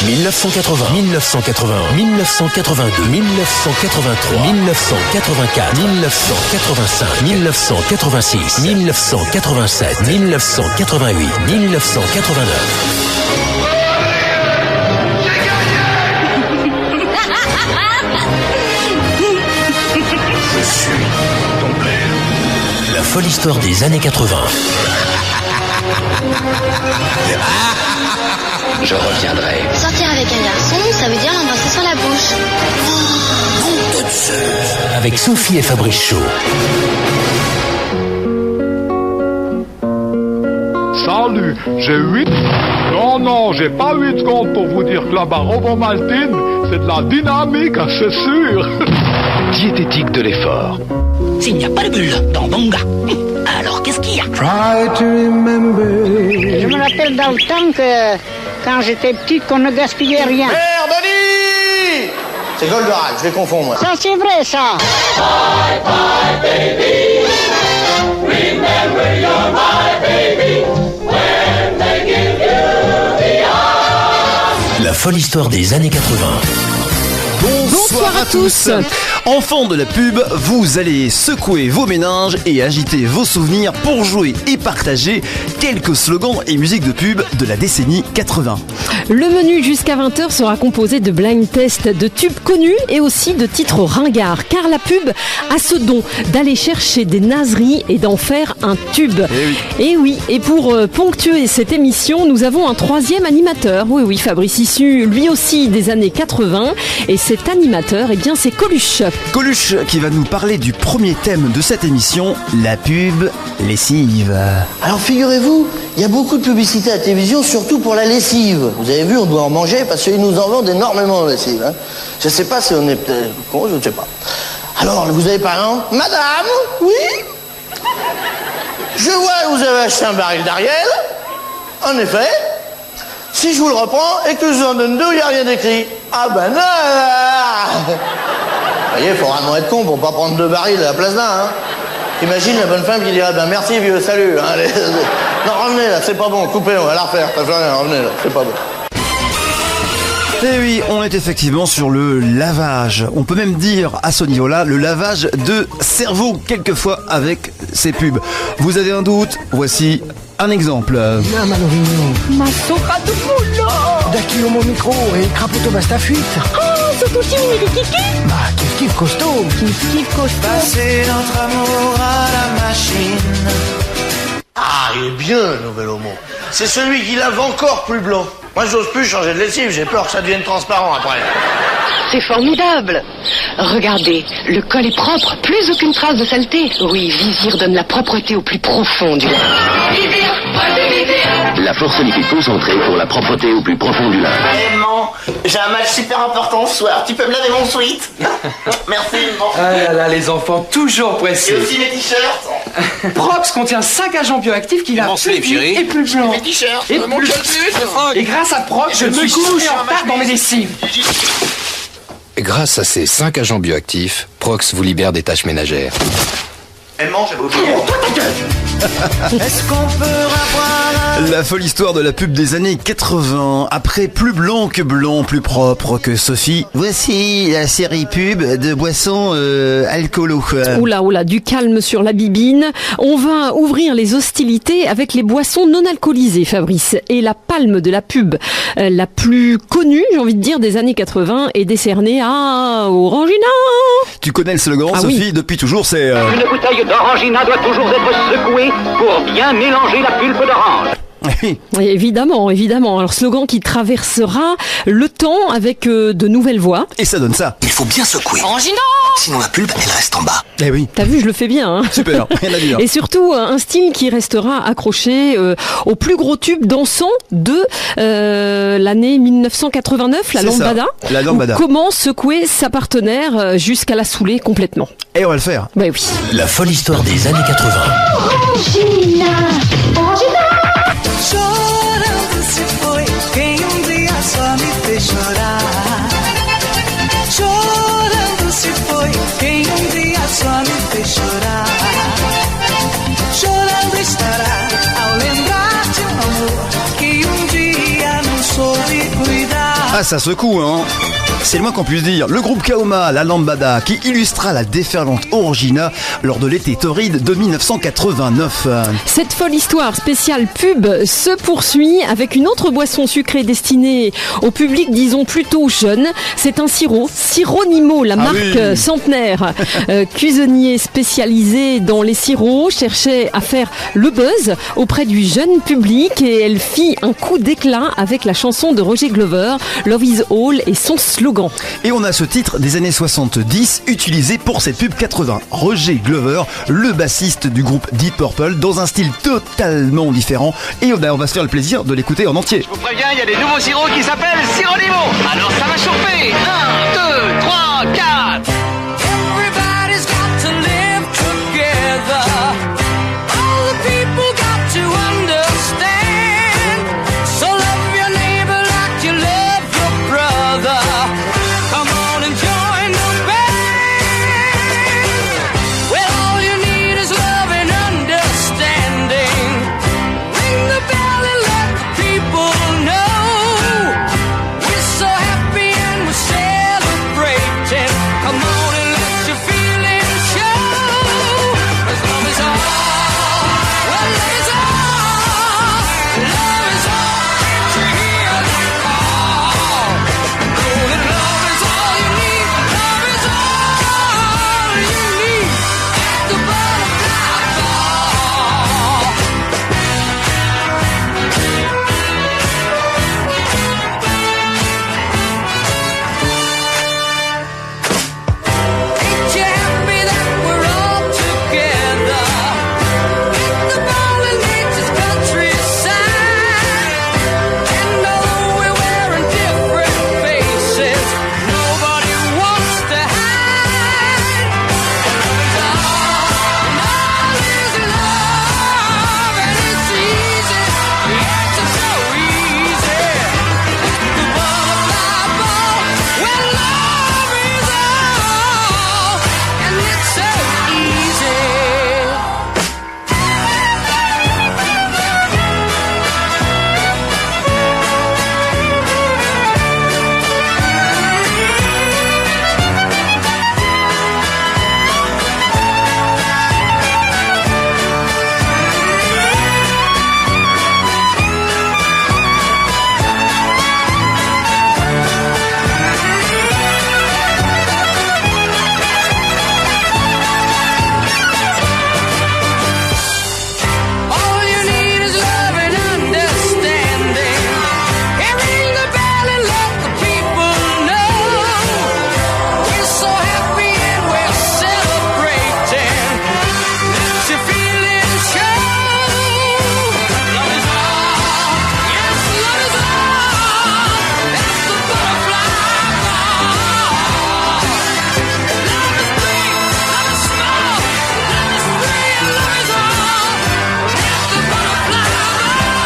1980, 1981, 1982, 1983, 1984, 1985, 1986, 1987, 1988, 1989. Je suis ton père. La folle histoire des années 80. Je reviendrai. Sortir avec un garçon, ça veut dire l'embrasser sur la bouche. Avec Sophie et Fabrice Shaw. Salut, j'ai 8... Non, j'ai pas 8 secondes pour vous dire que la Barovo Maltine, c'est de la dynamique, c'est sûr. Diététique de l'effort. S'il n'y a pas de bulle dans Bonga, alors qu'est-ce qu'il y a? Je me rappelle dans le temps que, quand j'étais petite, qu'on ne gaspillait rien. Mère Denis! C'est Goldorak, je les confonds, moi. Ça, c'est vrai, ça. Bye, bye, baby. Remember you're my baby. When they give you the odds. La folle histoire des années 80. Bonsoir à tous. Enfants de la pub, vous allez secouer vos méninges et agiter vos souvenirs pour jouer et partager quelques slogans et musiques de pub de la décennie 80. Le menu jusqu'à 20h sera composé de blind tests de tubes connus et aussi de titres ringards, car la pub a ce don d'aller chercher des naseries et d'en faire un tube. Et oui, et pour ponctuer cette émission, nous avons un troisième animateur. Oui, Fabrice, issu lui aussi des années 80, et cet animateur, eh bien, c'est Coluche. Coluche qui va nous parler du premier thème de cette émission, la pub lessive. Alors figurez-vous, il y a beaucoup de publicité à la télévision, surtout pour la lessive. Vous avez vu, on doit en manger parce qu'ils nous en vendent énormément de lessive. Hein. Je sais pas si on est peut-être con, je ne sais pas. Alors, vous avez par exemple, madame, oui, je vois que vous avez acheté un baril d'Ariel. En effet, si je vous le reprends et que je vous en donne deux, il n'y a rien d'écrit. Ah ben non. Vous voyez, il faut vraiment être con pour pas prendre deux barils à la place d'un. Hein. Imagine la bonne femme qui dirait, ben merci vieux, salut. Hein, allez. Non, revenez là, c'est pas bon, coupez, on va la refaire. Ça fait rien, revenez là, c'est pas bon. Et oui, on est effectivement sur le lavage. On peut même dire à ce niveau-là, le lavage de cerveau, quelquefois avec ces pubs. Vous avez un doute? Voici un exemple. Viens Manorino. Ma sopa de culo. Daqui mon micro et crapoto basta fuite. Oh, c'est aussi une kiki. Bah, kiff costaud. Kiff costaud. Passer notre amour à la machine. Ah, il est bien le nouvel homo. C'est celui qui lave encore plus blanc. Moi, j'ose plus changer de lessive, j'ai peur que ça devienne transparent après. C'est formidable. Regardez, le col est propre, plus aucune trace de saleté. Oui, Vizir donne la propreté au plus profond du linge. La force liquide concentrée pour la propreté au plus profond du linge. Hey, maman, j'ai un match super important ce soir. Tu peux me laver mon sweat? Merci, maman. Ah là là, les enfants toujours pressés. Et aussi mes t-shirts. Prox contient 5 agents bioactifs qui lavent plus vite et plus blanc. Mes t-shirts. Et plus. Et grâce à Prox, je ne suis jamais en retard dans mes lessives. Grâce à ces 5 agents bioactifs, Prox vous libère des tâches ménagères. Maman, j'avais oublié. Est-ce qu'on peut avoir la folle histoire de la pub des années 80. Après plus blanc que blanc, plus propre que Sophie, voici la série pub de boissons alcoolo. Oula, du calme sur la bibine. On va ouvrir les hostilités avec les boissons non alcoolisées, Fabrice. Et la palme de la pub la plus connue, j'ai envie de dire, des années 80 est décernée à Orangina. Tu connais le slogan, Sophie, oui. Depuis toujours, c'est... Une bouteille d'Orangina doit toujours être secouée pour bien mélanger la pulpe d'orange. Oui, évidemment. Alors, slogan qui traversera le temps avec de nouvelles voix. Et ça donne ça. Il faut bien secouer. Orangina! Sinon la pulpe, elle reste en bas. Eh oui. T'as vu, je le fais bien. Hein. Super, rien à dire. Et surtout, un style qui restera accroché au plus gros tube dansant de l'année 1989, la lambada. La lambada. Comment secouer sa partenaire jusqu'à la saouler complètement. Et on va le faire. Bah oui. La folle histoire des années 80. Orangina, Orangina. Chorando se foi quem dia só me fez chorar. Chorando se foi quem dia só me fez chorar. Chorando estará ao lembrar de amor que dia não soube cuidar. Ah, ça secoue, hein. C'est le moins qu'on puisse dire. Le groupe Kaoma, la lambada, qui illustra la déferlante Orangina lors de l'été torride de 1989. Cette folle histoire spéciale pub se poursuit avec une autre boisson sucrée destinée au public, disons, plutôt jeune. C'est un sirop, Sironimo, la marque centenaire. Cuisinier spécialisé dans les sirops, cherchait à faire le buzz auprès du jeune public et elle fit un coup d'éclat avec la chanson de Roger Glover, Love is All, et son slogan. Et on a ce titre des années 70 utilisé pour cette pub 80. Roger Glover, le bassiste du groupe Deep Purple, dans un style totalement différent. Et on va se faire le plaisir de l'écouter en entier. Je vous préviens, il y a des nouveaux sirops qui s'appellent Sironimo. Alors ça va chauffer. 1, 2, 3, 4. Everybody's got to live together. All the people got to understand. So love your neighbor like you love your brother. Come on and join the band. Well, all you need is love and understanding. Ring the bell and let the people know. We're so happy and we're celebrating. Come on and let your feelings show. 'Cause love is all. Well, love is all. Love is all. Can't you hear the call? Know that love is all you need. Love is all you need. At the butterfly ball. Ain't you happy that we're all together? In the bowling nature's countryside. And although we're wearing different faces, nobody wants to hide. Love is love, and it's easy. Yes, it's so easy. The butterfly ball, well, love is all, and it's so easy. All you need is love and understanding. And ring the bell and let the people know. We're so happy and we're celebrating. Let your feelings show. Love is all. Yes, love is all. That's the butterfly ball. Love is big, love is small. Love is free and love is all. That's the butterfly ball.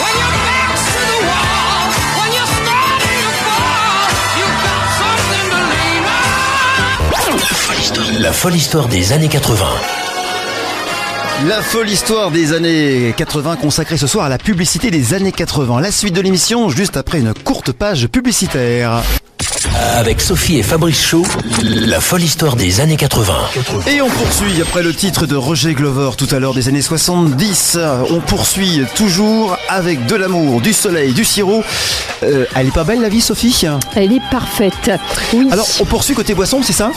When your back's to the wall, when you're starting to fall, you've got something to lean on. La folle histoire des années 80. La folle histoire des années 80 consacrée ce soir à la publicité des années 80. La suite de l'émission juste après une courte page publicitaire. Avec Sophie et Fabrice Shaw, la folle histoire des années 80. Et on poursuit après le titre de Roger Glover tout à l'heure des années 70. On poursuit toujours avec de l'amour, du soleil, du sirop. Elle est pas belle la vie, Sophie? Elle est parfaite. Oui. Alors on poursuit côté boisson, c'est ça?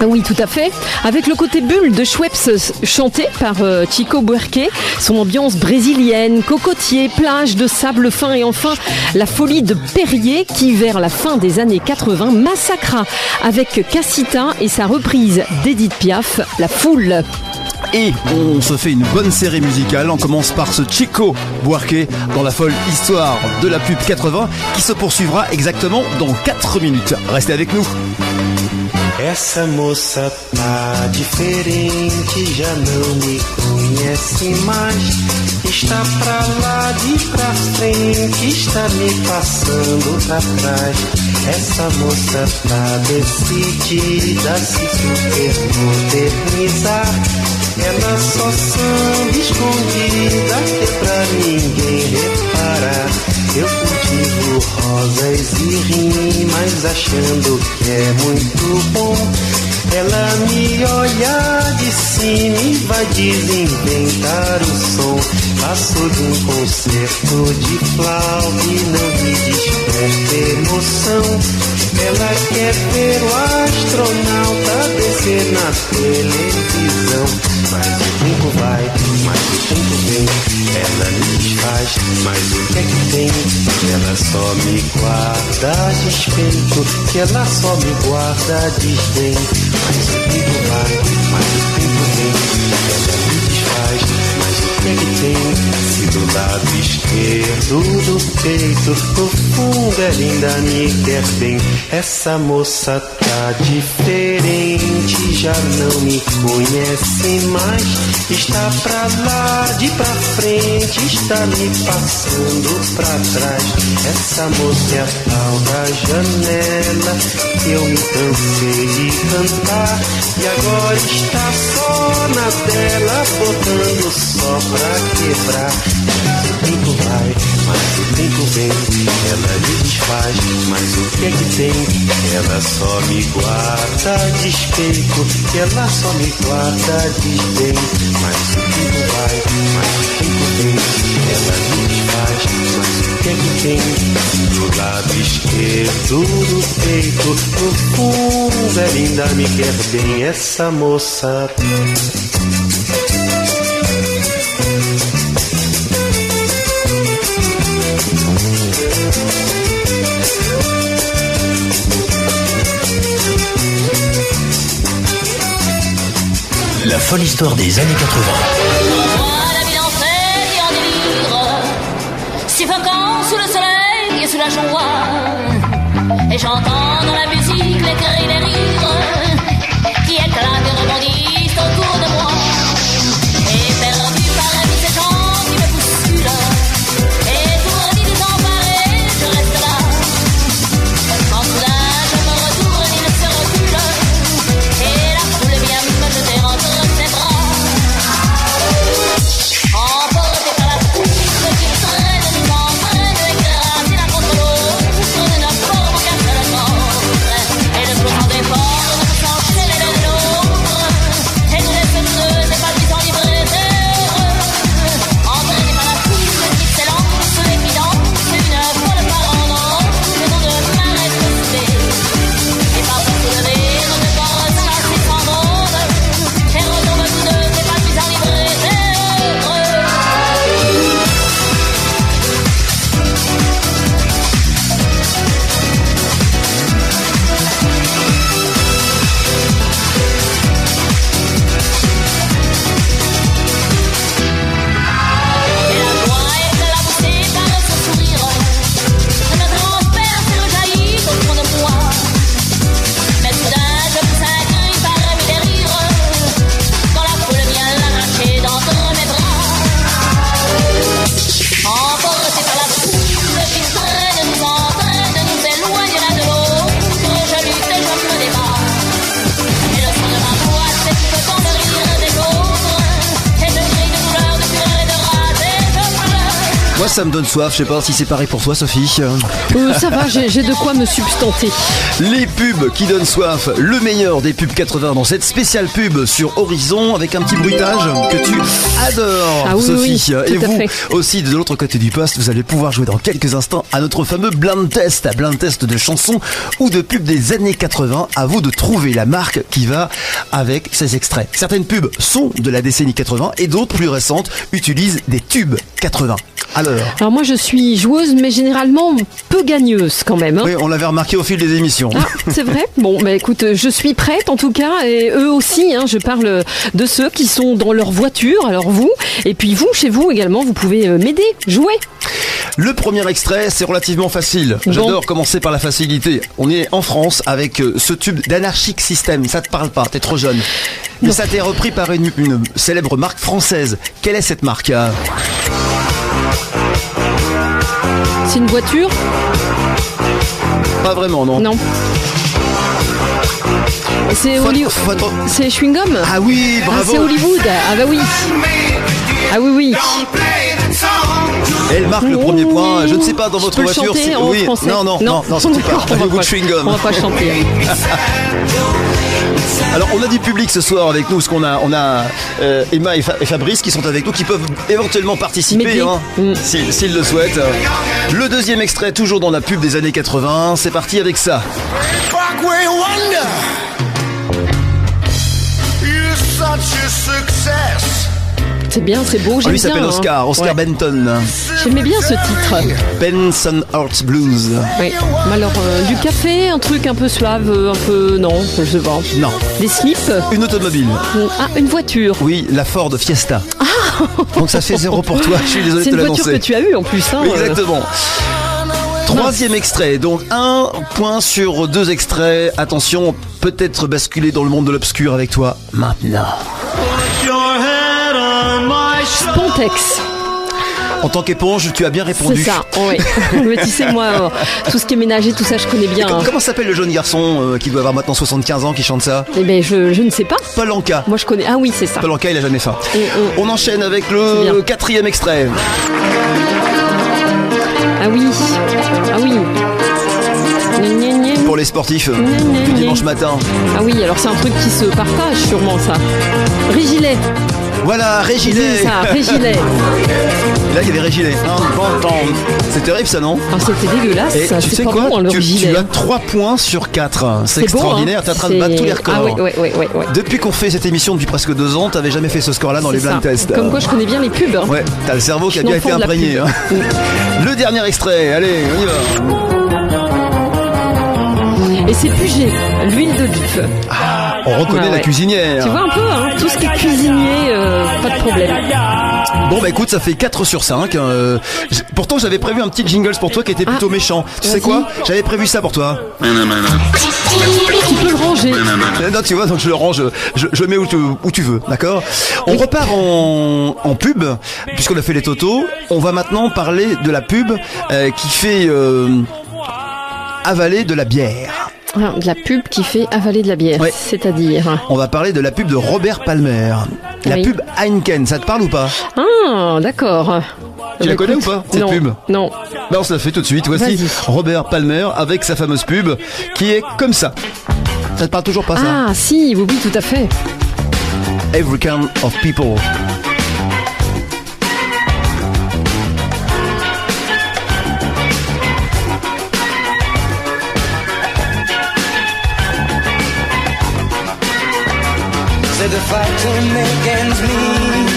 Oui, tout à fait. Avec le côté bulle de Schweppes chanté par Chico Buarque, son ambiance brésilienne, cocotier, plage de sable fin et enfin la folie de Perrier qui, vers la fin des années 80, massacra avec Cassita et sa reprise d'Edith Piaf, La Foule. Et on se fait une bonne série musicale. On commence par ce Chico Buarque dans la folle histoire de la pub 80 qui se poursuivra exactement dans 4 minutes. Restez avec nous. Essa moça tá diferente, já não me conhece mais. Está pra lá de pra frente, está me passando pra trás. Essa moça tá decidida a se super modernizar. Ela só samba escondida, que pra ninguém reparar. Eu curti escrevo rosas e rimas achando que é muito bom. Ela me olha de cima e vai desinventar o som. Passo de um concerto de flauta e não me desperta emoção. Ela quer ver o astronauta descer na televisão. Mas o tempo vai, mas o tempo vem. Ela me desfaz, mas o que é que tem? Ela só me guarda despeito, que ela só me guarda desdém. Mas o tempo vai, mas o tempo vem. Ela me desfaz, mas o que é que tem? Se do lado esquerdo do peito, no fundo ela ainda me quer bem. Essa moça tá diferente, já não me conhece mais. Está pra lá, de pra frente, está me passando pra trás. Essa moça é a tal da janela, que eu me cansei de cantar. E agora está só na tela, botando só pra quebrar. Mas o tempo vai, mas o tempo vem. Ela me desfaz, mas o que é que tem? Ela só me guarda despeito, que ela só me guarda desdém. Mas o tempo vai, mas o tempo vem. Ela me desfaz, mas o que é que tem? Do lado esquerdo do peito, no fundo ela ainda me quer bem. Essa moça. La folle histoire des années 80. La ville en fête et en délire, suffocant sous le soleil et sous la joie. Et j'entends dans la musique les cris, les rires qui éclatent et rebondissent autour de moi. Et perdu parmi ces gens qui me bousculent, étourdi, désemparé, je reste là. Quand soudain je me retourne, il se recule, et la foule vient me jeter entre ses bras. Emporté par la foule qui me traîne, nous entraîne, écrasé l'un contre l'autre, nous ne formons qu'un seul corps. Et le flot sans effort ne peut s'enchaîner l'un de l'autre, et nous laisse heureux, épanouissants, libres et heureux. Entraînés par la foule qui s'élance et qui danse, une folle parole, le nom de ma resté. Et parfois soulevés, nos deux corps s'enlacent sans monde, et retombent tous deux, épanouissants, libres et heureux. Et la joie est la poussée par son sourire, me transperce et rejaillit au fond de moi. Mais soudain je pousse un cri parmi les rires, quand la foule vient l'arracher d'entre mes bras. Emporté par la foule qui nous traîne, nous entraîne, nous éloigne l'un de l'autre, je lutte et je me débat. Et le son de ma voix s'écoute dans le rire des autres, et je crie de douleur, de fureur et de rage, et je pleure. Moi ça me donne soif, je sais pas si c'est pareil pour toi Sophie. Ça va, j'ai de quoi me substanter. Les pubs qui donnent soif, le meilleur des pubs 80 dans cette spéciale pub sur Horizon avec un petit bruitage que tu adores Ah oui, Sophie. oui, tout et à vous fait. aussi de l'autre côté du poste, vous allez pouvoir jouer dans quelques instants à notre fameux blind test de chansons ou de pubs des années 80. À vous de trouver la marque qui va avec ces extraits. Certaines pubs sont de la décennie 80 et d'autres plus récentes utilisent des tubes 80. Alors moi je suis joueuse mais généralement peu gagneuse quand même. Oui, on l'avait remarqué au fil des émissions. Ah, c'est vrai. Bon, bah écoute, je suis prête en tout cas, et eux aussi. Je parle de ceux qui sont dans leur voiture. Alors vous, et puis vous, chez vous également, vous pouvez m'aider, jouer. Le premier extrait, c'est relativement facile. Bon. J'adore commencer par la facilité. On est en France avec ce tube d'Anarchic System. Ça te parle pas, t'es trop jeune. Mais ça a été repris par une célèbre marque française. Quelle est cette marque? C'est une voiture? Pas vraiment, non. Non. C'est C'est chewing-gum? Ah oui, bravo. Ah, c'est Hollywood. Ah bah oui. Ah oui, oui. Elle marque le premier point. Je ne sais pas dans votre voiture. Si... Oui. Non, surtout pas. Pas du goût de chewing-gum. On va pas chanter. Alors on a du public ce soir avec nous, parce qu'on a Emma et Fabrice qui sont avec nous, qui peuvent éventuellement participer s'ils le souhaitent. Le deuxième extrait, toujours dans la pub des années 80, c'est parti avec ça. C'est bien, c'est beau, j'aime bien. Lui s'appelle Oscar Benton. J'aimais bien ce titre. Benson Heart Blues. Oui. Alors, du café, un truc un peu suave, un peu... Non, je sais pas. Non. Des slips. Une automobile. Ah, une voiture. Oui, la Ford Fiesta. Ah. Donc ça fait 0 pour toi, je suis désolé de te l'annoncer. C'est une voiture que tu as eue en plus. Hein, exactement. Troisième extrait, donc 1 point sur 2 extraits. Attention, peut-être basculer dans le monde de l'obscur avec toi maintenant. Spontex. En tant qu'éponge, tu as bien répondu. C'est ça, oui. Mais tu sais, moi, tout ce qui est ménager, tout ça, je connais bien. Comment s'appelle le jeune garçon qui doit avoir maintenant 75 ans qui chante ça? Eh bien, je ne sais pas. Paul Anka. Moi, je connais. Ah oui, c'est ça. Paul Anka, il a jamais faim. On enchaîne avec le 4e extrait. Ah oui. Ah oui. Pour les sportifs du dimanche matin. Ah oui, alors c'est un truc qui se partage sûrement, ça. Régilet. Voilà, Régilet. C'est ça, Régilet. Là, il y avait Régilet. C'est terrible, ça, non? Ah, c'était dégueulasse. Et tu sais quoi? Bon, tu as 3 points sur 4. C'est extraordinaire. T'es en train de battre tous les records. Ah oui. Depuis qu'on fait cette émission depuis presque 2 ans, t'avais jamais fait ce score-là dans les blind tests. Comme quoi, je connais bien les pubs. Hein. Ouais, t'as le cerveau qui a bien été imprégné. Hein. Le dernier extrait. Allez, on y va. Et c'est Puget, l'huile d'olive. Ah, on reconnaît la cuisinière. Tu vois un peu, hein, tout ce qui est cuisinier, pas de problème. Bon bah écoute, ça fait 4 sur 5. Pourtant j'avais prévu un petit jingle pour toi qui était plutôt méchant. Tu sais quoi? J'avais prévu ça pour toi. Tu peux le ranger. Non, tu vois, donc je le range, je mets où tu veux, d'accord? On repart en pub, puisqu'on a fait les totos. On va maintenant parler de la pub qui fait avaler de la bière. De la pub qui fait avaler de la bière, c'est-à-dire... On va parler de la pub de Robert Palmer. La pub Heineken, ça te parle ou pas? Ah, d'accord. Tu la connais ou pas, cette pub? Non. Ben, on se la fait tout de suite. Voici Robert Palmer avec sa fameuse pub qui est comme ça. Ça te parle toujours pas, ça? Ah, si, oui, tout à fait. Every kind of people. Said the fight to make ends meet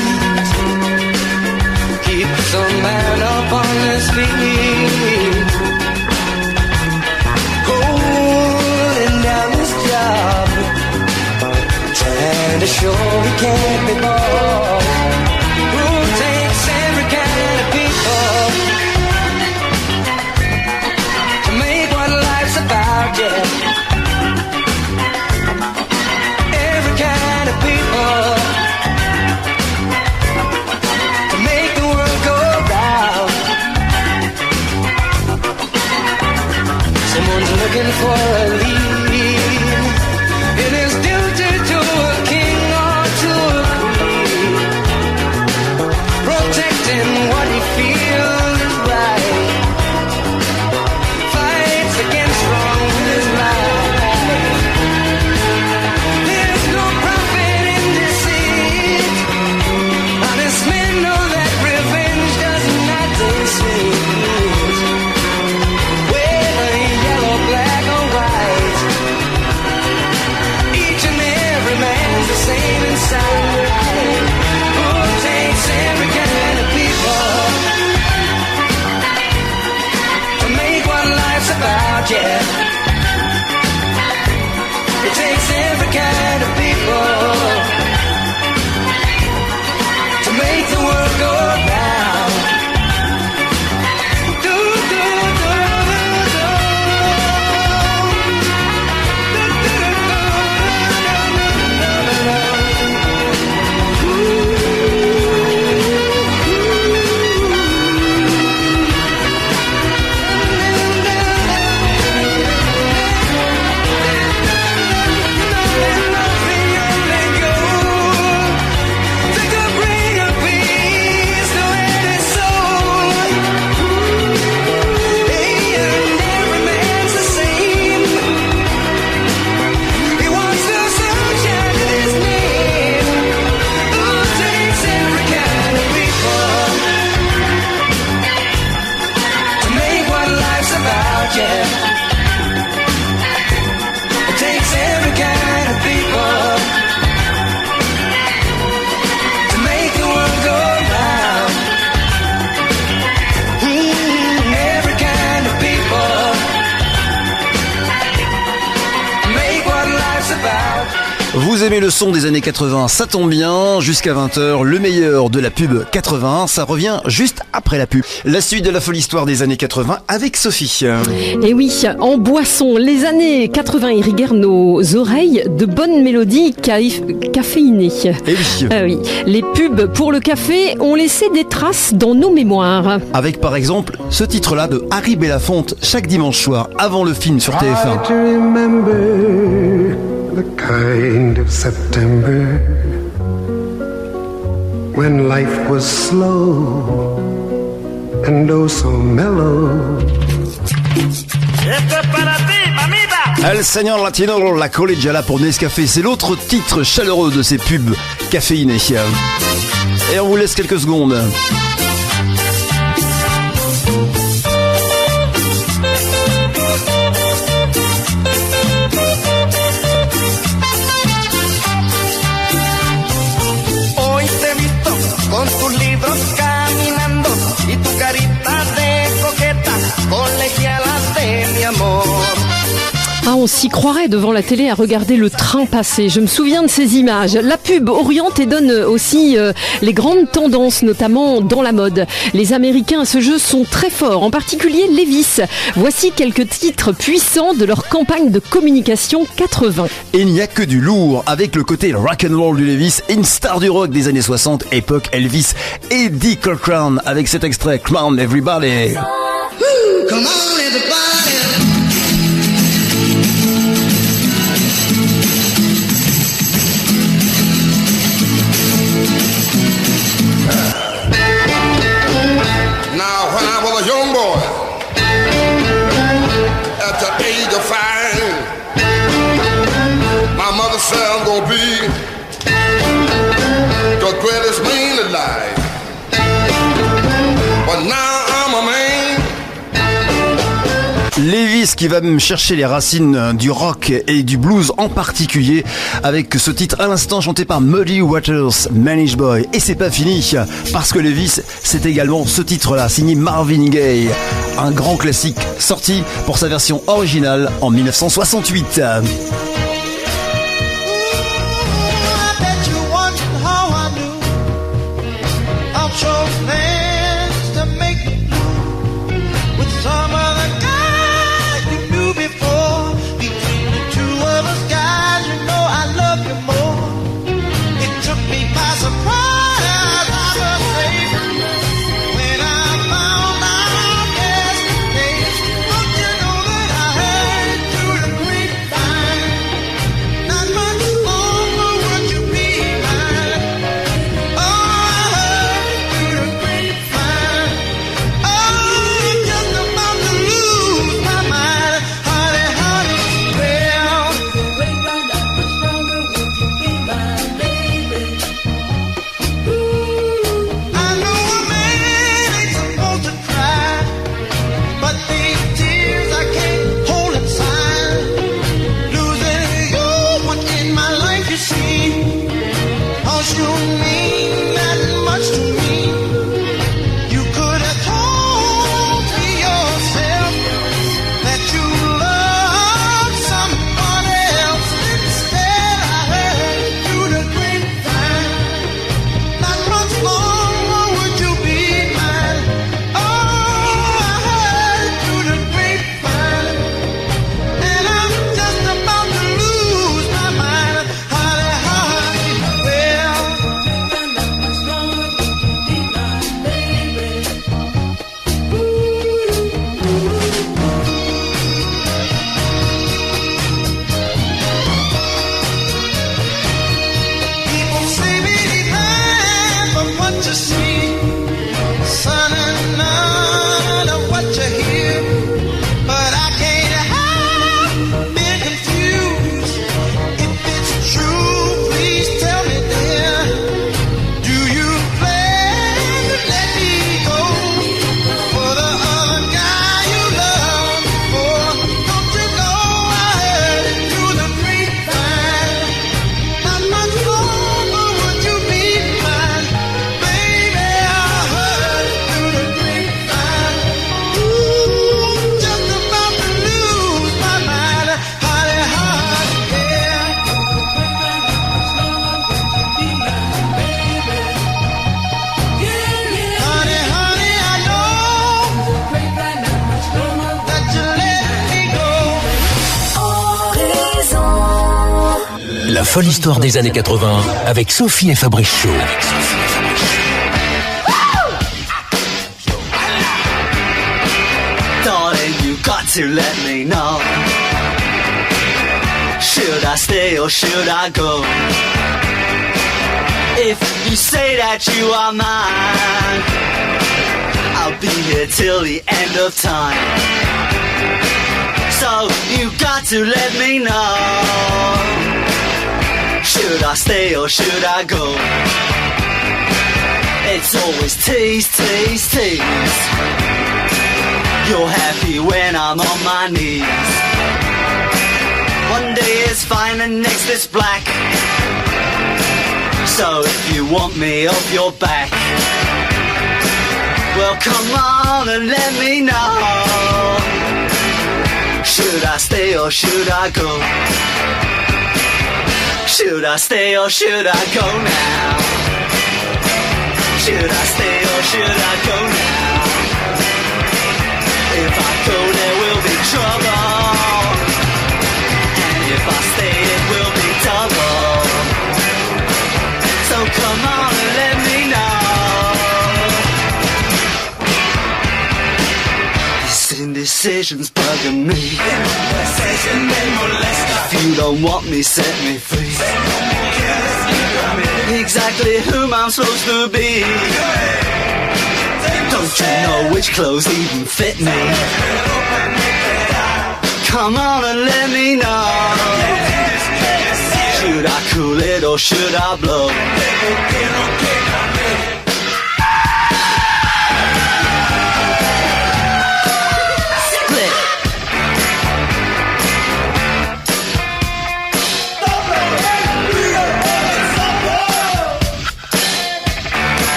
keeps a man up on his feet, holding down his job, trying to show he can't be bought. Who takes every kind of people to make what life's about, yeah. Looking for a lead, it is duty to a king or to a queen, protecting what he feels is right, fights against wrong with his life. There's no profit in deceit, honest men know that revenge does not taste sweet. Black or white, each and every man's the same inside. Who takes every kind of people to make what life's about, yeah. It takes every kind of people to make the world go round. yeah. It takes every kind of people to make the world go round. Every kind of people make what life's about. Vous aimez le son des années 80, ça tombe bien, jusqu'à 20h, le meilleur de la pub 80, ça revient juste après la pub. La suite de la folle histoire des années 80 avec Sophie. Et oui, en boisson, les années 80 irriguèrent nos oreilles de bonnes mélodies caféinées. Et oui. Oui. Les pubs pour le café ont laissé des traces dans nos mémoires. Avec par exemple ce titre-là de Harry Belafonte, chaque dimanche soir, avant le film sur TF1. To remember the kind of September when life was slow and oh so mellow. El Señor Latino, la collegiala pour Nescafé, c'est l'autre titre chaleureux de ces pubs caféinés. Et on vous laisse quelques secondes. Hoy te he visto con tus libros caminando y tu carita de coqueta, colegiala de mi amor. Ah, on s'y croirait devant la télé à regarder le train passer. Je me souviens de ces images. La pub oriente et donne aussi les grandes tendances, notamment dans la mode. Les Américains à ce jeu sont très forts, en particulier Levi's. Voici quelques titres puissants de leur campagne de communication 80. Et il n'y a que du lourd, avec le côté rock'n'roll du Levi's, une star du rock des années 60, époque Elvis, Eddie Cochran, avec cet extrait Come on Everybody. Come on everybody. Now, when I was a young boy, at the age of 5, my mother said I'm gonna be the greatest man alive. But now I'm a man. Levi's qui va même chercher les racines du rock et du blues en particulier avec ce titre à l'instant chanté par Muddy Waters, Manish Boy. Et c'est pas fini parce que Levi's c'est également ce titre-là signé Marvin Gaye, un grand classique sorti pour sa version originale en 1968. La folle histoire des années 80 avec Sophie et Fabrice Show. Darling, you got to let me know. Should I stay or should I go? If you say that you are mine, I'll be here till the end of time. So you got to let me know. Should I stay or should I go? It's always tease, tease, tease. You're happy when I'm on my knees. One day is fine and next is black. So if you want me off your back, well come on and let me know. Should I stay or should I go? Should I stay or should I go now? Should I stay or should I go now? If I go there will be trouble, and if I stay it will be double. So come on and let me know. This indecision's bugging me. If you don't want me, set me free. Exactly whom I'm supposed to be. Don't you know which clothes even fit me? Come on and let me know. Should I cool it or should I blow? Split.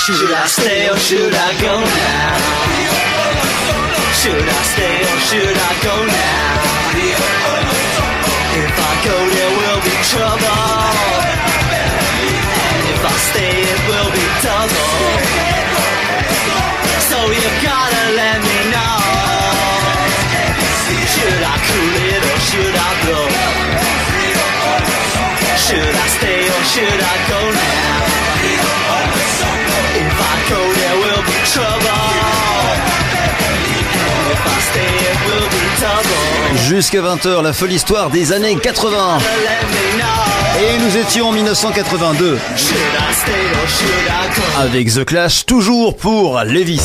Should I stay or should I go now? Should I stay or should I go now? If I go there will be trouble, and if I stay it will be double. So you gotta let me know. Should I cool it or should I blow? Should I stay or should I go now? If I go there will be trouble, and if I stay it will be double. Jusqu'à 20h, la folle histoire des années 80. Et nous étions en 1982 avec The Clash, toujours pour Levis.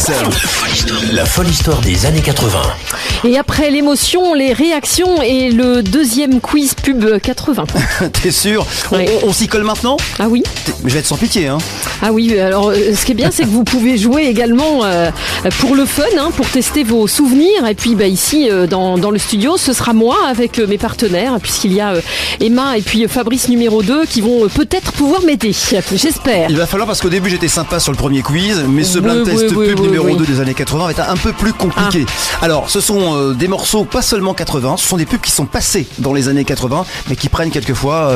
La folle histoire des années 80. Et après l'émotion, les réactions et le deuxième quiz pub 80. T'es sûr? Oui. On s'y colle maintenant? Ah oui. Je vais être sans pitié, hein. Ah oui, alors ce qui est bien, c'est que vous pouvez jouer également pour le fun, hein, pour tester vos souvenirs. Et puis ici, dans le studio, ce sera moi avec mes partenaires, puisqu'il y a Emma et puis Fabrice numéro 2 qui vont peut-être pouvoir m'aider, j'espère. Il va falloir, parce qu'au début j'étais sympa sur le premier quiz, mais ce blind test pub numéro 2 des années 80 va être un peu plus compliqué. Alors ce sont des morceaux pas seulement 80, ce sont des pubs qui sont passés dans les années 80, mais qui prennent quelquefois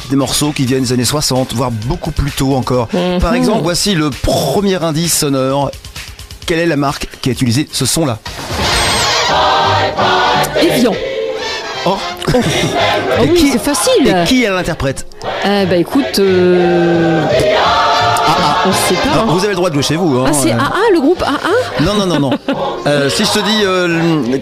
des morceaux qui viennent des années 60, voire beaucoup plus tôt encore. Par exemple, voici le premier indice sonore. Quelle est la marque qui a utilisé ce son-là? Evian. Oh. Oh oui, c'est facile. Et qui est l'interprète? Écoute, on sait pas. Hein. Vous avez le droit de jouer chez vous. Hein. Ah, c'est AA, le groupe AA? Non. Si je te dis,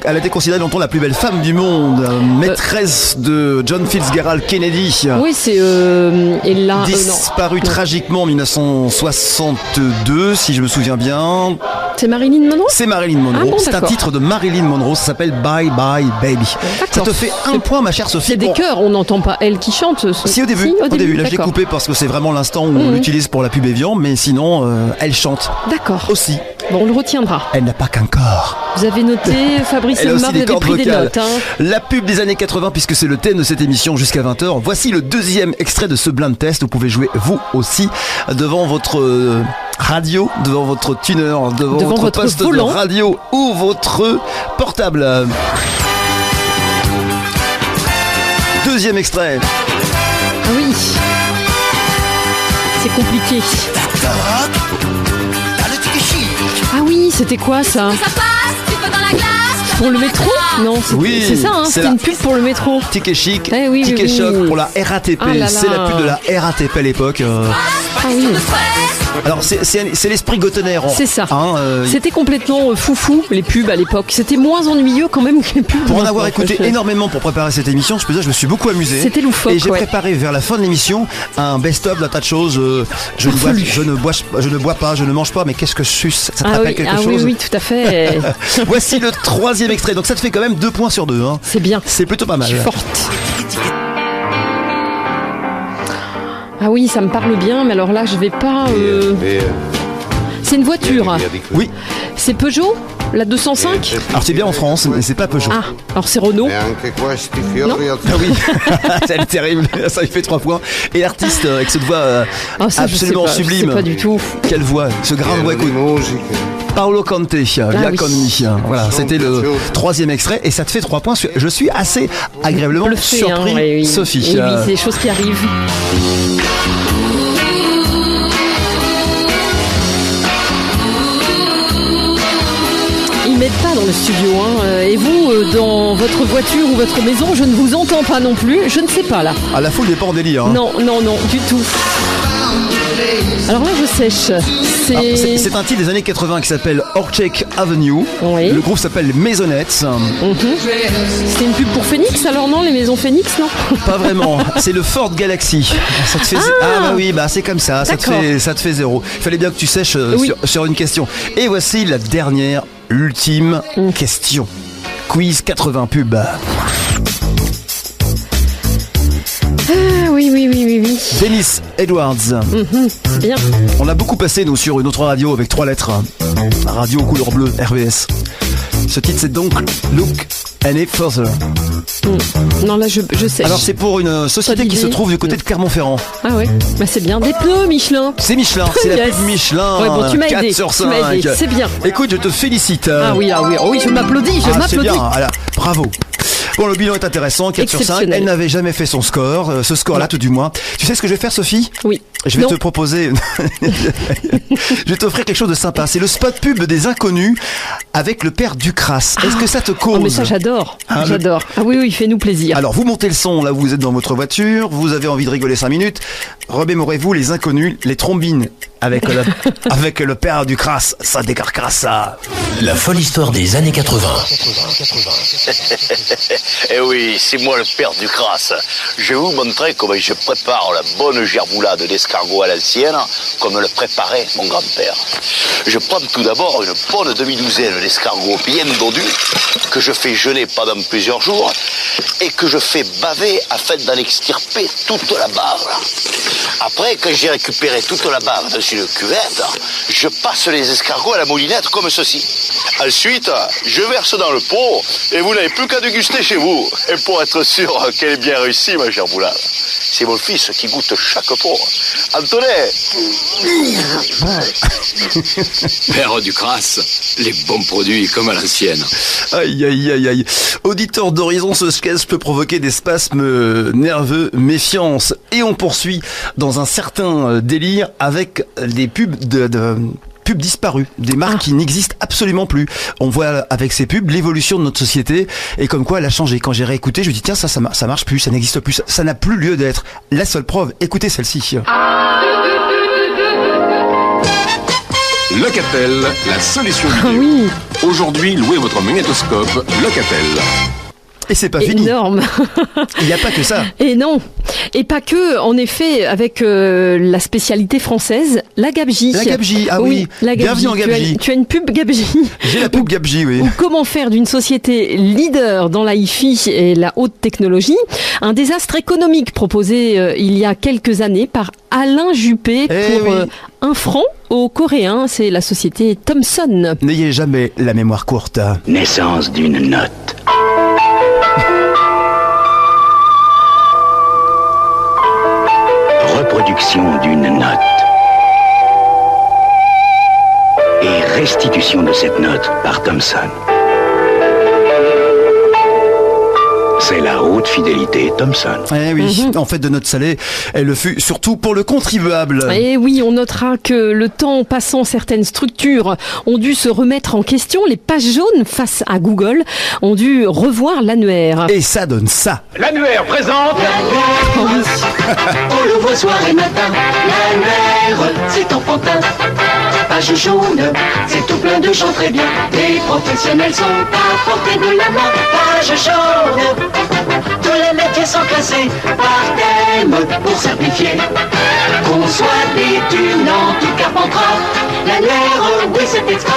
elle a été considérée longtemps la plus belle femme du monde, maîtresse de John Fitzgerald Kennedy. Oui, c'est elle a disparue tragiquement en 1962, si je me souviens bien. C'est Marilyn Monroe? C'est Marilyn Monroe. Bon, c'est un titre de Marilyn Monroe. Ça s'appelle Bye Bye Baby. Ça te fait un point, ma chère Sophie. C'est des chœurs, on n'entend pas elle qui chante. Si, au début. Au début. Là, je l'ai coupé parce que c'est vraiment l'instant où on l'utilise pour la pub Evian, mais sinon, elle chante. D'accord. Aussi. Bon, on le retiendra. Elle n'a pas qu'un corps. Vous avez noté, Fabrice et Emma, vous avez pris des notes. Hein. La pub des années 80, puisque c'est le thème de cette émission jusqu'à 20h. Voici le deuxième extrait de ce blind test. Vous pouvez jouer vous aussi devant votre radio, devant votre tuner, devant votre poste volant de radio ou votre portable. Deuxième extrait. Ah oui. C'est compliqué. c'était quoi ça? Pour le métro? Non, c'est ça, hein, c'était une pub pour le métro. Ticket chic, oui, ticket oui, choc oui. pour la RATP. Ah là là. C'est la pub de la RATP à l'époque. Ah oui. Alors c'est l'esprit Gottener. C'est ça. Hein, C'était complètement foufou les pubs à l'époque. C'était moins ennuyeux quand même que les pubs. Pour en avoir écouté énormément pour préparer cette émission, je peux dire que je me suis beaucoup amusé. C'était loufoque. Et j'ai ouais. préparé vers la fin de l'émission un best-of d'un tas de choses. Je ne bois pas, je ne mange pas, mais qu'est-ce que je suce? Ça te rappelle quelque chose? Oui, tout à fait. Voici le 3e extrait. Donc ça te fait quand même 2 points sur 2. Hein. C'est bien. C'est plutôt pas mal. Je suis forte. Ah oui, ça me parle bien, mais alors là, je vais pas. C'est une voiture. Oui. C'est Peugeot, la 205. Alors c'est bien en France, mais c'est pas Peugeot. Ah, alors c'est Renault. Non. Ah oui, ça est terrible. Ça lui fait 3 points. Et l'artiste avec cette voix absolument sublime. Je sais pas du tout. Quelle voix, ce grain de voix. Paolo Conte, Via Conmi. Voilà, c'était le 3e extrait et ça te fait 3 points. Je suis assez agréablement surpris, oui. Sophie. Et oui, c'est des choses qui arrivent. Ils m'aident pas dans le studio, hein. Et vous, dans votre voiture ou votre maison, je ne vous entends pas non plus. Je ne sais pas là. Ah, la foule n'est pas en délire. Hein. Non, du tout. Alors là, je sèche. C'est un titre des années 80 qui s'appelle Orchek Avenue. Oui. Le groupe s'appelle les Maisonnettes. C'était une pub pour Phoenix, alors non? Les maisons Phoenix, non? Pas vraiment. C'est le Ford Galaxy. Ça te fait... bah oui, bah c'est comme ça. Ça te fait 0. Il fallait bien que tu sèches sur une question. Et voici la dernière, l'ultime question. Quiz 80 pub. Oui. Dennis Edwards. Bien. On l'a beaucoup passé, nous, sur une autre radio avec 3 lettres. Radio couleur bleue, RVS. Ce titre, c'est donc Look Any Further. Non, là, je sais. Alors, c'est pour une société qui se trouve du côté de Clermont-Ferrand. Ah ouais, bah c'est bien. Des pneus Michelin. C'est Michelin, c'est la pub Michelin. Ouais, bon, tu m'as 4 aidé. sur 5. Tu m'as aidé, c'est bien. Écoute, je te félicite. Ah oui, je m'applaudis, C'est bien, voilà, bravo. Bon, le bilan est intéressant, 4 sur 5. Elle n'avait jamais fait son score, ce score-là tout du moins. Tu sais ce que je vais faire, Sophie? Oui. Je vais te proposer... je vais t'offrir quelque chose de sympa. C'est le spot pub des Inconnus avec le père Ducras. Est-ce que ça te cause? Mais ça, j'adore. J'adore. Ah oui, fais-nous plaisir. Alors, vous montez le son, là, vous êtes dans votre voiture, vous avez envie de rigoler 5 minutes. Remémorez-vous les Inconnus, les trombines avec le père Ducras. Ça décarcasse ça. La folle histoire des années 80. Eh oui, c'est moi le père du crasse. Je vais vous montrer comment je prépare la bonne gerboulade d'escargot à l'ancienne, comme le préparait mon grand-père. Je prends tout d'abord une bonne demi-douzaine d'escargots bien dodus, que je fais geler pendant plusieurs jours, et que je fais baver afin d'en extirper toute la bave. Après, quand j'ai récupéré toute la bave dans une cuvette, je passe les escargots à la moulinette comme ceci. Ensuite, je verse dans le pot, et vous n'avez plus qu'à déguster chez vous. Et pour être sûr qu'elle est bien réussie, ma gerboulade, c'est mon fils qui goûte chaque pot. Antonet! Père Ducras, les bons produits comme à l'ancienne. Aïe, aïe, aïe, aïe. Auditeur d'Horizon, ce sketch peut provoquer des spasmes nerveux, méfiance. Et on poursuit dans un certain délire avec des pubs pubs disparues, des marques qui n'existent absolument plus. On voit avec ces pubs l'évolution de notre société et comme quoi elle a changé. Quand j'ai réécouté, je me dis tiens, ça marche plus, ça n'existe plus, ça n'a plus lieu d'être. La seule preuve, écoutez celle-ci. Locatel, la solution vidéo. Aujourd'hui, louez votre magnétoscope Locatel. Et c'est pas fini. Énorme. Il n'y a pas que ça. Et non. Et pas que, en effet, avec la spécialité française, la Gabji. La Gabji, ah oui. La Gabji. Bienvenue en Gabji. Tu as une pub Gabji. J'ai la pub Gabji, oui. Ou comment faire d'une société leader dans la hi-fi et la haute technologie un désastre économique proposé il y a quelques années par Alain Juppé pour 1 franc aux Coréens. C'est la société Thomson. N'ayez jamais la mémoire courte. Naissance d'une note. Reproduction d'une note. Et restitution de cette note par Thomson. c'est la haute fidélité Thomson. Eh oui, en fait de notre salé, elle le fut surtout pour le contribuable. Et oui, on notera que le temps passant, certaines structures ont dû se remettre en question. Les pages jaunes face à Google ont dû revoir l'annuaire. Et ça donne ça. L'annuaire présente. On le voit soir et matin. L'annuaire, c'est enfantin. Page jaune, c'est tout plein de gens très bien. Les professionnels sont à portée de la main. Page jaune, tous les métiers sont classés par thème pour simplifier. Qu'on soit des thunes en tout carpentras, l'annuaire, oui c'est extra.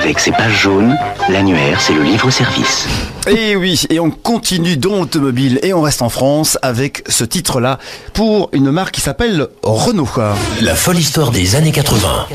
Avec ses pages jaunes, l'annuaire, c'est le livre-service. Et oui, et on continue dans l'automobile et on reste en France avec ce titre-là pour une marque qui s'appelle Renault. La folle histoire des années 80.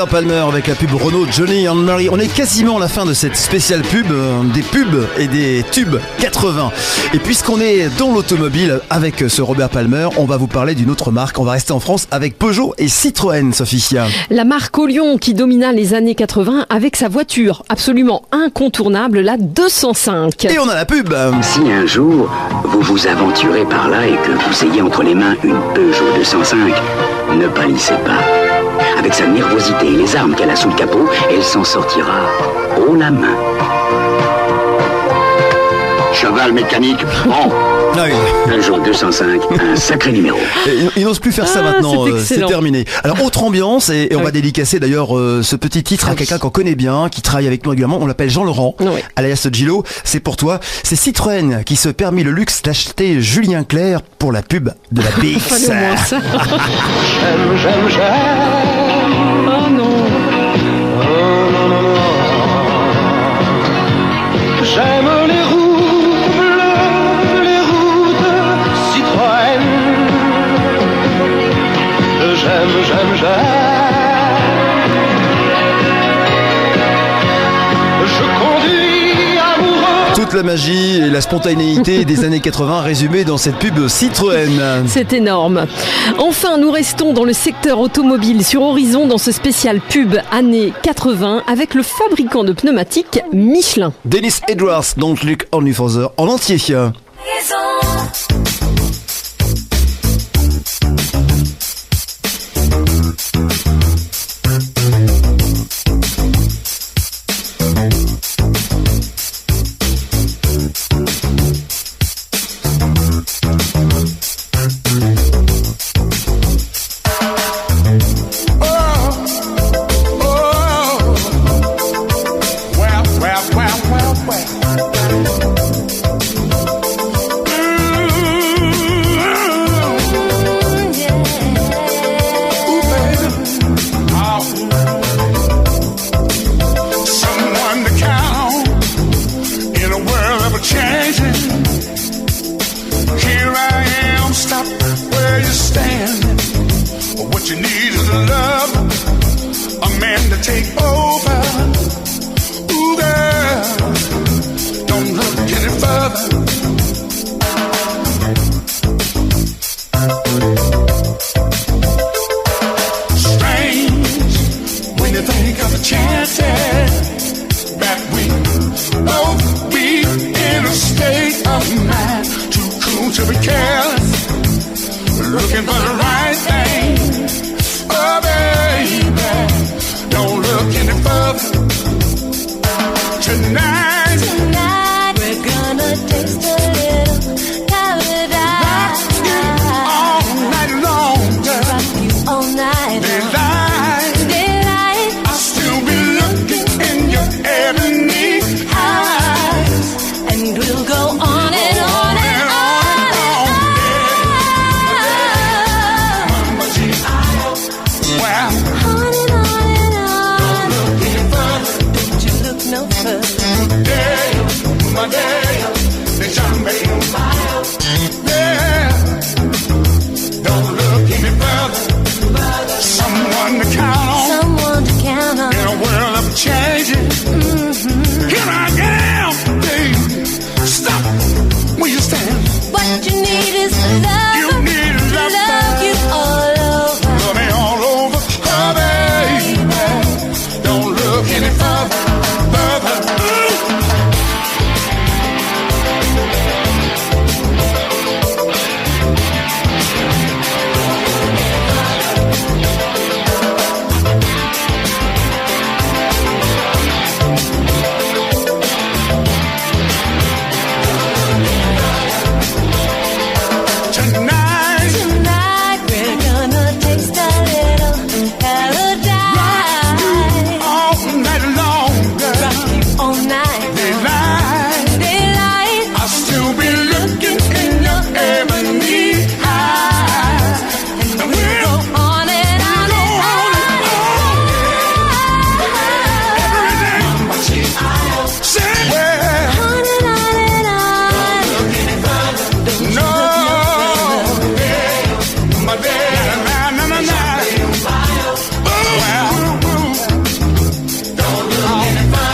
Palmer avec la pub Renault Johnny and Mary. On est quasiment à la fin de cette spéciale pub, des pubs et des tubes 80. Et puisqu'on est dans l'automobile avec ce Robert Palmer, on va vous parler d'une autre marque. On va rester en France avec Peugeot et Citroën, Sophie. La marque Olion qui domina les années 80 avec sa voiture absolument incontournable, la 205. Et on a la pub. Si un jour vous vous aventurez par là et que vous ayez entre les mains une Peugeot 205, ne pâlissez pas. Avec sa nervosité et les armes qu'elle a sous le capot, elle s'en sortira haut la main. Cheval mécanique, prends. Ah oui. Un jour 205, un sacré numéro. Et il n'ose plus faire ça maintenant, c'est excellent. terminé. Alors autre ambiance, et on va dédicacer d'ailleurs ce petit titre à quelqu'un qu'on connaît bien, qui travaille avec nous régulièrement, on l'appelle Jean-Laurent, alias Gilo, c'est pour toi. C'est Citroën qui se permet le luxe d'acheter Julien Clerc pour la pub de la BX. J'aime, j'aime, j'aime. Oh non. J'aime les routes bleues, les routes Citroën. J'aime, j'aime, j'aime. Je conduis amoureux. Toute la magie et la spontanéité des années 80 résumées dans cette pub Citroën. C'est énorme. Enfin, nous restons dans le secteur automobile sur Horizon dans ce spécial pub années 80 avec le fabricant de pneumatiques Michelin. Dennis Edwards, Don't Look Only Further, en entier.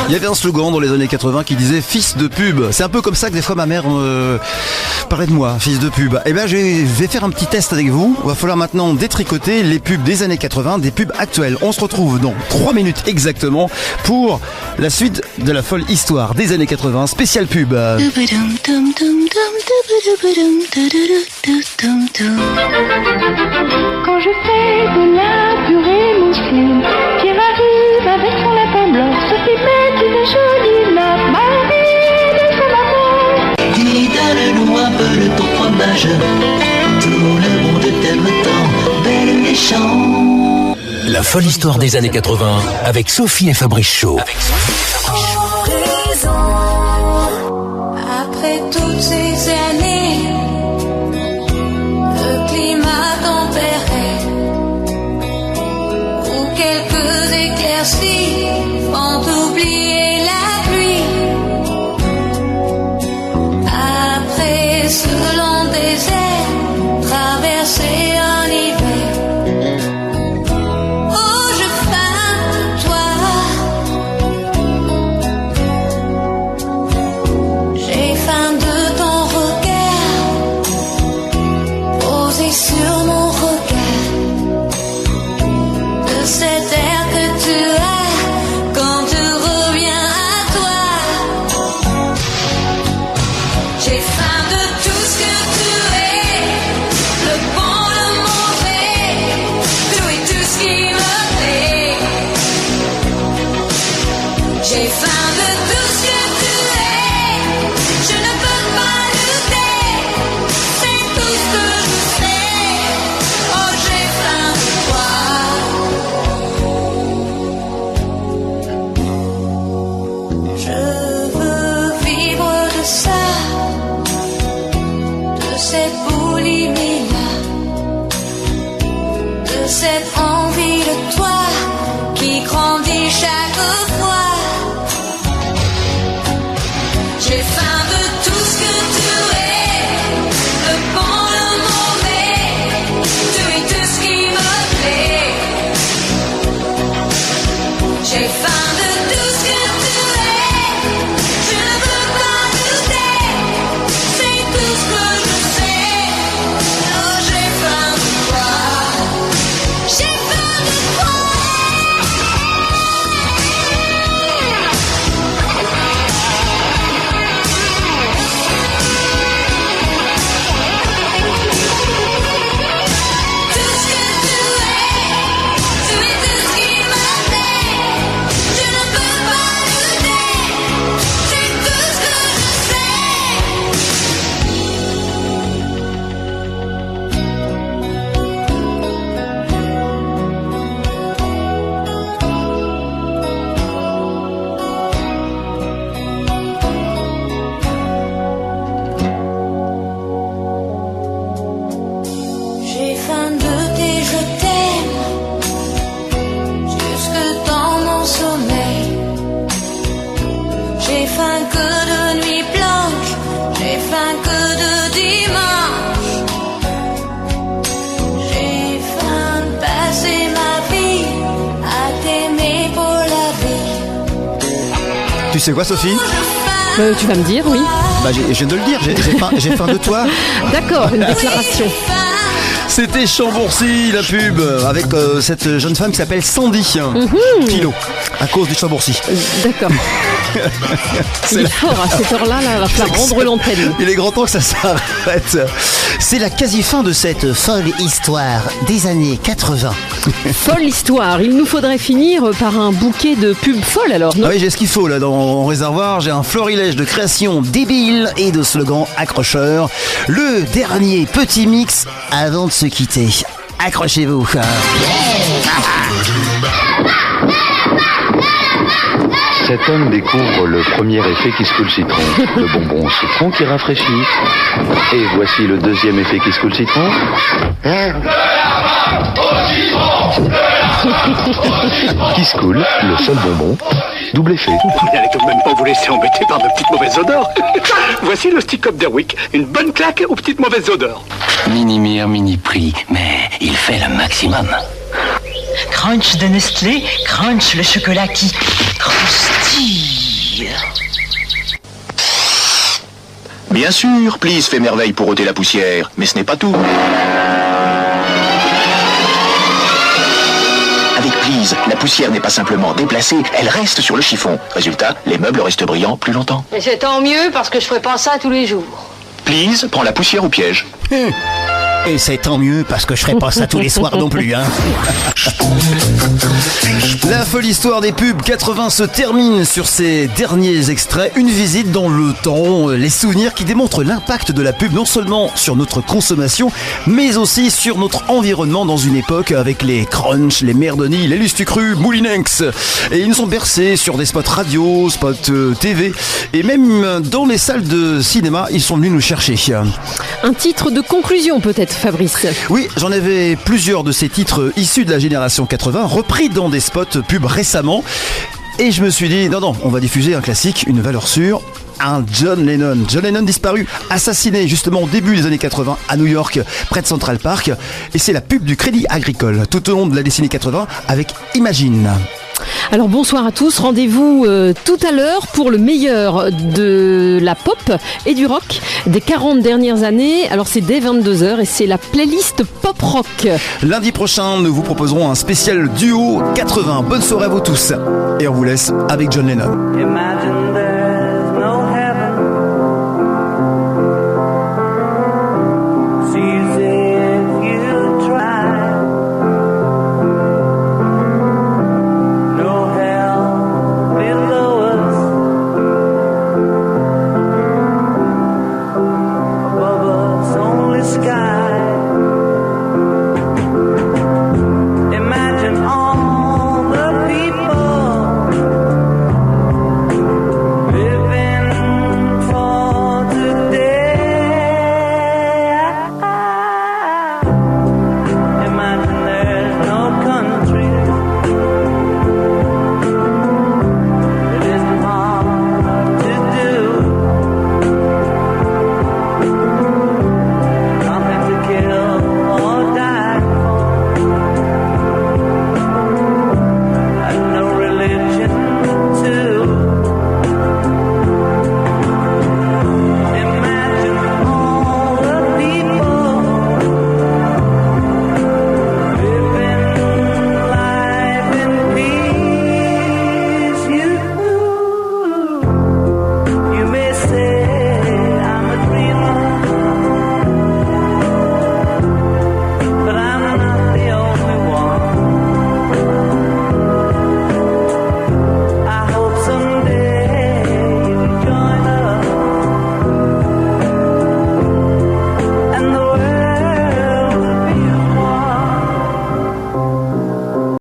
Il y avait un slogan dans les années 80 qui disait fils de pub. C'est un peu comme ça que des fois ma mère parlait de moi, fils de pub. Et ben je vais faire un petit test avec vous. Il va falloir maintenant détricoter les pubs des années 80, des pubs actuelles. On se retrouve dans 3 minutes exactement pour la suite de la folle histoire des années 80, spécial pub. Quand je fais de la purée moussine, Pierre arrive avec son lapin blanc, Sophie met une jolie nappe, Marie de son amour. Dis, donne-nous un peu de ton plage. Tout le monde t'aime tant, belle et méchant. La folle histoire des années 80 avec Sophie et Fabrice Show. Après toutes ces années, le climat tempéré, ou quelques éclaircies font oublier la pluie. Après ce long désert, traverser un hiver. Oh, je faim de toi. J'ai faim de ton regard, posé sur mon regard, de cet air que tu as quand tu reviens à toi. J'ai faim de tout ce que tu es, le bon, le mauvais, tout et tout ce qui me plaît. J'ai faim de tout ce que tu es, je ne peux pas douter, c'est tout ce que je sais. Oh, j'ai faim de toi. Je veux vivre de ça, de cette boulimie-là, de cette envie de toi qui grandit chaque fois. J'ai faim de tout ce que tu es, le bon, le mauvais, tout et tout ce qui me plaît. J'ai faim de tout ce que tu es, je ne peux pas douter, c'est tout ce que je sais. Oh, j'ai faim de toi, j'ai faim de toi. Tout ce que tu es, tout et tout ce qui me plaît, je ne peux pas douter, c'est tout ce que je sais. J'ai faim de tes je t'aime, jusque dans mon sommeil. J'ai faim que de nuit blanche, j'ai faim que de dimanche. J'ai faim de passer ma vie à t'aimer pour la vie. Tu sais quoi, Sophie? Tu vas me dire, oui. Bah, je viens de le dire, j'ai faim de toi. D'accord, une déclaration. C'était Chambourcy, la pub, avec cette jeune femme qui s'appelle Sandy. Kilo, à cause du Chambourcy. D'accord. Il est fort à cette heure-là, là, va falloir rendre l'antenne. Il est grand temps que ça s'arrête. C'est la quasi-fin de cette folle histoire des années 80. Folle histoire, il nous faudrait finir par un bouquet de pubs folles alors, non? Ah oui, j'ai ce qu'il faut là dans mon réservoir. J'ai un florilège de créations débiles et de slogans accrocheurs. Le dernier petit mix avant de se quitter. Accrochez-vous. Cet homme découvre le premier effet qui secoue le citron. Le bonbon au citron qui rafraîchit. Et voici le deuxième effet qui secoue le citron. Qui se coule, le seul bonbon, double effet. Vous n'allez tout de même pas vous laisser embêter par de petites mauvaises odeurs. Voici le stick up d'Airwick, une bonne claque aux petites mauvaises odeurs. Mini-mire, mini-prix, mais il fait le maximum. Crunch de Nestlé, crunch le chocolat qui croustille. Bien sûr, Please fait merveille pour ôter la poussière, mais ce n'est pas tout. Avec Please, la poussière n'est pas simplement déplacée, elle reste sur le chiffon. Résultat, les meubles restent brillants plus longtemps. Et c'est tant mieux parce que je ferai pas ça tous les jours. Please prend la poussière au piège. Et c'est tant mieux parce que je ferai pas ça tous les soirs non plus, hein. La folle histoire des pubs 80 se termine sur ces derniers extraits. Une visite dans le temps, les souvenirs qui démontrent l'impact de la pub non seulement sur notre consommation, mais aussi sur notre environnement dans une époque avec les Crunch, les Merdoni, les Lustucru, Moulinex. Et ils nous ont bercés sur des spots radio, spots TV, et même dans les salles de cinéma, ils sont venus nous chercher. Un titre de conclusion peut-être, Fabrice. Oui, j'en avais plusieurs de ces titres issus de la génération 80, repris dans des spots pubs récemment. Et je me suis dit, non, on va diffuser un classique, une valeur sûre. Un John Lennon. John Lennon disparu, assassiné justement au début des années 80 à New York, près de Central Park. Et c'est la pub du Crédit Agricole tout au long de la décennie 80 avec Imagine. Alors bonsoir à tous, rendez-vous tout à l'heure pour le meilleur de la pop et du rock des 40 dernières années. Alors c'est dès 22h et c'est la playlist pop rock. Lundi prochain, nous vous proposerons un spécial duo 80. Bonne soirée à vous tous. Et on vous laisse avec John Lennon.